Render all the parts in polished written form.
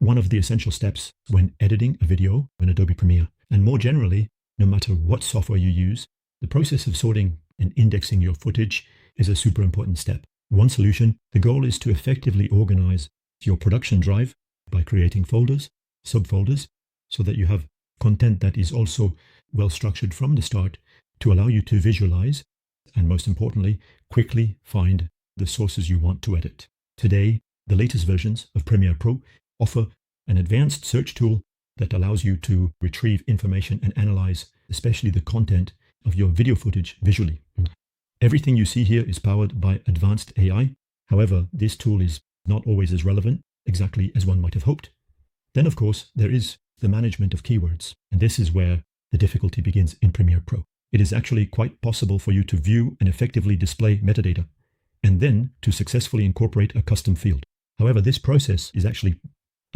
one of the essential steps when editing a video in Adobe Premiere. And more generally, no matter what software you use, the process of sorting and indexing your footage is a super important step. One solution, the goal is to effectively organize your production drive by creating folders, subfolders, so that you have content that is also well structured from the start to allow you to visualize and, most importantly, quickly find the sources you want to edit. Today, the latest versions of Premiere Pro offer an advanced search tool that allows you to retrieve information and analyze, especially the content of your video footage visually. Everything you see here is powered by advanced AI. However, this tool is not always as relevant exactly as one might have hoped. Then, of course, there is the management of keywords, and this is where the difficulty begins in Premiere Pro. It is actually quite possible for you to view and effectively display metadata, and then to successfully incorporate a custom field. However, this process is actually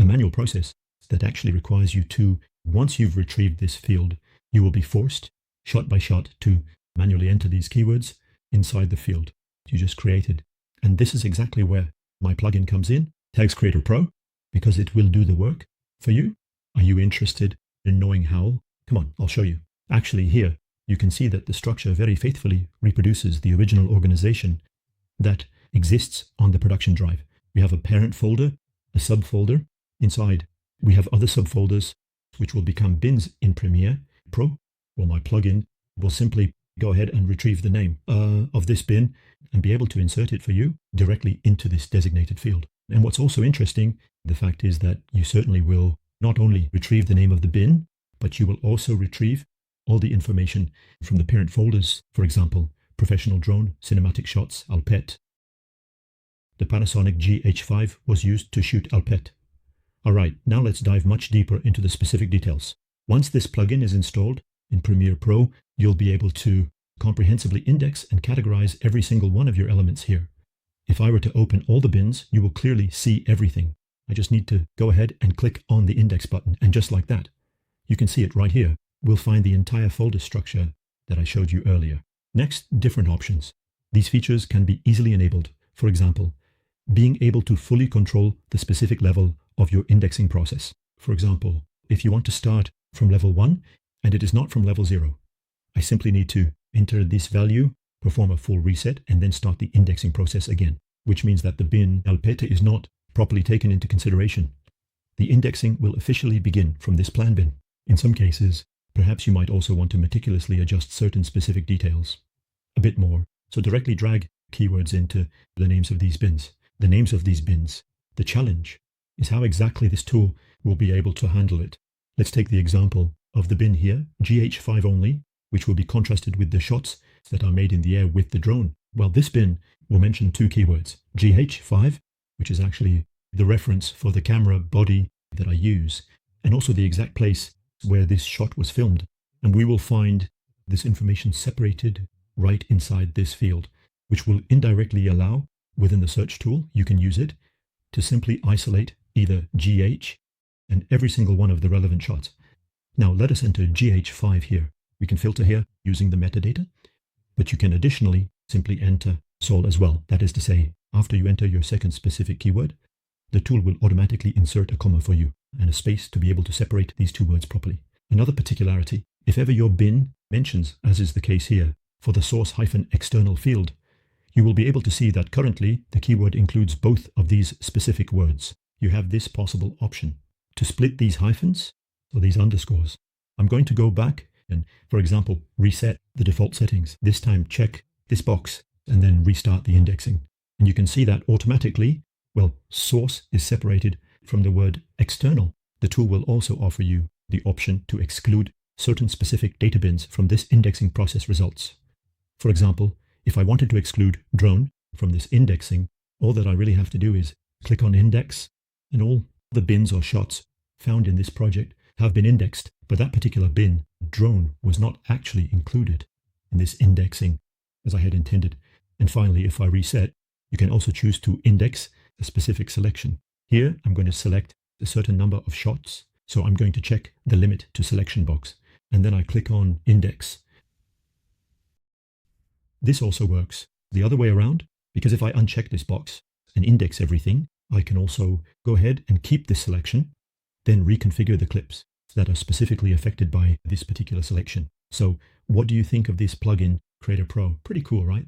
a manual process that actually requires you to, once you've retrieved this field, you will be forced, shot by shot, to manually enter these keywords inside the field you just created. And this is exactly where my plugin comes in, Tags Creator Pro, because it will do the work for you. Are you interested in knowing how? Come on, I'll show you. Actually, here, you can see that the structure very faithfully reproduces the original organization that exists on the production drive. We have a parent folder, a subfolder. Inside, we have other subfolders, which will become bins in Premiere Pro. Well, my plugin will simply go ahead and retrieve the name of this bin and be able to insert it for you directly into this designated field. And what's also interesting, the fact is that you certainly will not only retrieve the name of the bin, but you will also retrieve all the information from the parent folders. For example, professional drone, cinematic shots, alpette. The Panasonic GH5 was used to shoot alpette. All right, now let's dive much deeper into the specific details. Once this plugin is installed in Premiere Pro, you'll be able to comprehensively index and categorize every single one of your elements here. If I were to open all the bins, you will clearly see everything. I just need to go ahead and click on the index button, and just like that, you can see it right here. We'll find the entire folder structure that I showed you earlier. Next, different options. These features can be easily enabled. For example, being able to fully control the specific level of your indexing process. For example, if you want to start from level 1 and it is not from level 0, I simply need to enter this value, perform a full reset, and then start the indexing process again, which means that the bin alpette is not properly taken into consideration. The indexing will officially begin from this plan bin. In some cases, perhaps you might also want to meticulously adjust certain specific details a bit more. So directly drag keywords into the names of these bins. The names of these bins. The challenge is how exactly this tool will be able to handle it. Let's take the example of the bin here, GH5 only, which will be contrasted with the shots that are made in the air with the drone. Well, this bin will mention two keywords, GH5, which is actually the reference for the camera body that I use, and also the exact place where this shot was filmed. And we will find this information separated right inside this field, which will indirectly allow, within the search tool, you can use it to simply isolate either GH and every single one of the relevant shots. Now let us enter GH5 here. We can filter here using the metadata, but you can additionally simply enter sol as well. That is to say, after you enter your second specific keyword, the tool will automatically insert a comma for you and a space to be able to separate these two words properly. Another particularity, if ever your bin mentions, as is the case here, for the source-external field, you will be able to see that currently the keyword includes both of these specific words. You have this possible option to split these hyphens or these underscores. I'm going to go back and, for example, reset the default settings. This time check this box and then restart the indexing. And you can see that automatically, well, source is separated from the word external. The tool will also offer you the option to exclude certain specific data bins from this indexing process results. For example, if I wanted to exclude drone from this indexing, all that I really have to do is click on index, and all the bins or shots found in this project have been indexed, but that particular bin, drone, was not actually included in this indexing as I had intended. And finally, if I reset, you can also choose to index a specific selection. Here, I'm going to select a certain number of shots. So I'm going to check the limit to selection box, and then I click on index. This also works the other way around, because if I uncheck this box and index everything, I can also go ahead and keep this selection then reconfigure the clips that are specifically affected by this particular selection. So what do you think of this plugin, Creator Pro? Pretty cool, right?